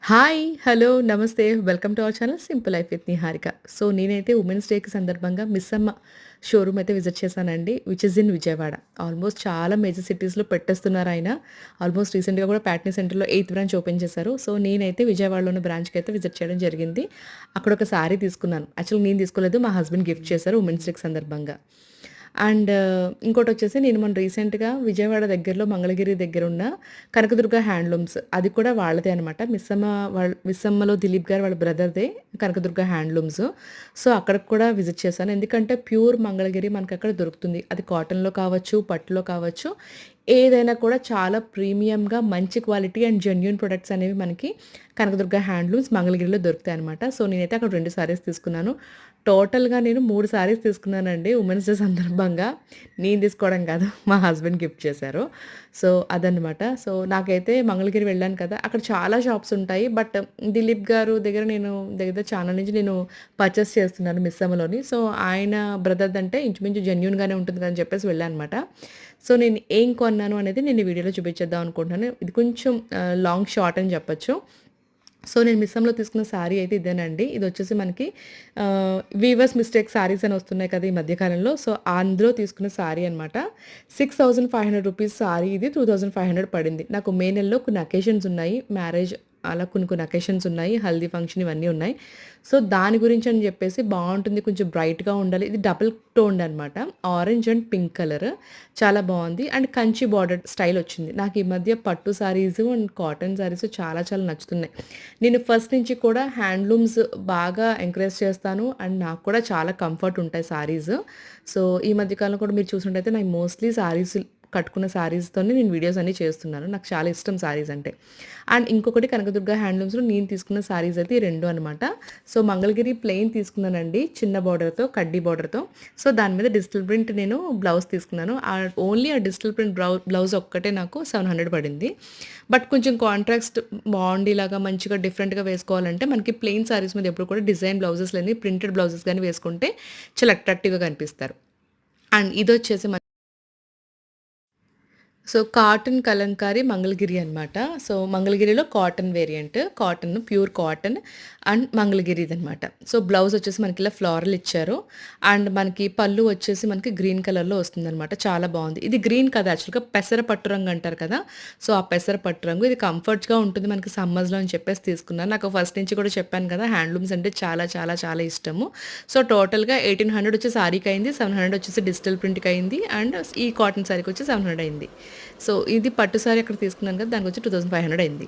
Hi! Hello! నమస్తే. Welcome to our channel simple life with Niharika. So, నేనైతే women's డేకి సందర్భంగా మిస్సమ్మ షోరూమ్ అయితే విజిట్ చేశానండి. Which is in Vijayawada. Almost చాలా మేజర్ సిటీస్‌లో పెట్టేస్తున్నారాయన. ఆల్మోస్ట్ రీసెంట్‌గా కూడా ప్యాట్నీ సెంటర్‌లో 8థ్ బ్రాంచ్ ఓపెన్ చేశారు. సో, నేనైతే విజయవాడలో ఉన్న బ్రాంచ్‌కైతే విజిట్ చేయడం జరిగింది. అక్కడ ఒక శారీ తీసుకున్నాను. యాక్చువల్‌గా నేను తీసుకోలేదు. మా హస్బెండ్ గిఫ్ట్ చేశారు ఉమెన్స్ డేకి సందర్భంగా. అండ్ ఇంకోటొచ్చేసి నేను మొన్న రీసెంట్‌గా విజయవాడ దగ్గరలో మంగళగిరి దగ్గరున్న కనకదుర్గ హ్యాండ్లూమ్స్ అది కూడా వాళ్ళదే అనమాట. మిస్సమ్మలో దిలీప్ గారు వాళ్ళ బ్రదర్‌దే కనకదుర్గ హ్యాండ్లూమ్స్. సో, అక్కడికి కూడా విజిట్ చేశాను. ఎందుకంటే ప్యూర్ మంగళగిరి మనకక్కడ దొరుకుతుంది. అది కాటన్‌లో కావచ్చు, పట్టులో కావచ్చు. ఏదైనా కూడా చాలా ప్రీమియంగా మంచి క్వాలిటీ అండ్ జెన్యూన్ ప్రొడక్ట్స్ అనేవి మనకి కనకదుర్గ హ్యాండ్లూమ్స్ మంగళగిరిలో దొరుకుతాయనమాట. సో, నేనైతే అక్కడ 2 సారీస్ తీసుకున్నాను. టోటల్‌గా నేను 3 సారీస్ తీసుకున్నానండి ఉమెన్స్ డే సందర్భంగా. నేను తీసుకోవడం కాదు. మా హస్బెండ్ గిఫ్ట్ చేశారు. సో, అదనమాట. సో, నాకైతే మంగళగిరి వెళ్ళాను కదా! అక్కడ చాలా షాప్స్ ఉంటాయి. బట్ దిలీప్ గారు దగ్గర నేను దగ్గర ఛానల్ నుంచి నేను పర్చేస్ చేస్తున్నాను మిస్సమ్మలోని. సో, ఆయన బ్రదర్‌దంటే ఇంచుమించు జెన్యూన్‌గానే ఉంటుంది కదా! అని చెప్పేసి వెళ్ళాననమాట. సో, నేను ఏం కొన్నాను అనేది నేను ఈ వీడియోలో చూపించేద్దాం అనుకుంటున్నాను. ఇది కొంచెం లాంగ్ షార్ట్ అని చెప్పొచ్చు. సో, నేను మిస్సమ్‌లో తీసుకున్న శారీ అయితే ఇదేనండి. ఇదొచ్చేసి మనకి వీవర్స్ మిస్టేక్ శారీస్ అని వస్తున్నాయి కదా! ఈ మధ్య కాలంలో. సో, అందులో తీసుకున్న శారీ అనమాట. 6,500 రూపీస్ శారీ ఇది 2,500 పడింది. నాకు మే నెలలో కొన్ని అకేషన్స్ ఉన్నాయి. మ్యారేజ్ అలా కొన్ని కొన్ని అకేషన్స్ ఉన్నాయి. హల్దీ ఫంక్షన్ ఇవన్నీ ఉన్నాయి. సో, దాని గురించి అని చెప్పేసి బావుంటుంది. కొంచెం బ్రైట్‌గా ఉండాలి. ఇది డబుల్ టోన్డ్ అనమాట. Orange and pink colour. చాలా బావుంది. అండ్ కంచి బార్డర్ స్టైల్ వచ్చింది. నాకు ఈ మధ్య పట్టు సారీస్ అండ్ కాటన్ సారీస్ చాలా చాలా నచ్చుతున్నాయి. నేను ఫస్ట్ నుంచి కూడా హ్యాండ్లూమ్స్ బాగా ఎంకరేజ్ చేస్తాను. అండ్ నాకు కూడా చాలా కంఫర్ట్ ఉంటాయి సారీస్. సో, ఈ మధ్య కాలంలో కూడా మీరు చూసినట్టయితే నాకు మోస్ట్‌లీ సారీస్ కట్టుకున్న శారీస్‌తోనే నేను వీడియోస్ అన్నీ చేస్తున్నాను. నాకు చాలా ఇష్టం శారీస్ అంటే. అండ్ ఇంకొకటి కనకదుర్గ హ్యాండ్లూమ్స్‌లో నేను తీసుకున్న శారీస్ అయితే ఈ 2 అనమాట. సో, మంగళగిరి ప్లెయిన్ తీసుకున్నానండి. చిన్న బార్డర్‌తో, కడ్డీ బార్డర్‌తో. సో, దాని మీద డిజిటల్ ప్రింట్ నేను బ్లౌజ్ తీసుకున్నాను. ఓన్లీ ఆ డిజిటల్ ప్రింట్ బ్లౌజ్ ఒక్కటే నాకు 700 పడింది. బట్ కొంచెం కాంట్రాస్ట్ బాగుండేలాగా మంచిగా డిఫరెంట్‌గా వేసుకోవాలంటే మనకి ప్లెయిన్ శారీస్ మీద ఎప్పుడు కూడా డిజైన్ బ్లౌజెస్ లేని ప్రింటెడ్ బ్లౌజెస్ గాని వేసుకుంటే చాలా అట్రాక్టివ్‌గా కనిపిస్తారు. అండ్ ఇదొచ్చేసి సో, కాటన్ కలంకారీ మంగళగిరి అనమాట. సో, మంగళగిరిలో cotton variant. Cotton, pure cotton and మంగళగిరిదనమాట. సో, బ్లౌజ్ వచ్చేసి మనకి ఇలా ఫ్లోరల్ ఇచ్చారు. అండ్ మనకి పళ్ళు వచ్చేసి మనకి గ్రీన్ కలర్‌లో వస్తుందనమాట. చాలా బావుంది. ఇది గ్రీన్ కాదు యాక్చువల్‌గా పెసర పట్టు రంగు అంటారు కదా! సో, ఆ పెసర పట్టు రంగు. ఇది కంఫర్ట్‌గా ఉంటుంది మనకి సమ్మర్స్‌లో అని చెప్పేసి తీసుకున్నాను. నాకు ఫస్ట్ నుంచి కూడా చెప్పాను కదా! హ్యాండ్లూమ్స్ అంటే చాలా చాలా చాలా ఇష్టము. సో, టోటల్‌గా 1,800 వచ్చి సారీకి అయింది. 700 వచ్చేసి డిజిటల్ ప్రింట్‌కి అయింది. అండ్ ఈ కాటన్ సారీకి వచ్చి 700 అయింది. సో, ఇది పట్టు సారీ అక్కడ తీసుకున్నాను కదా! దానికొచ్చి 2,500 అయింది.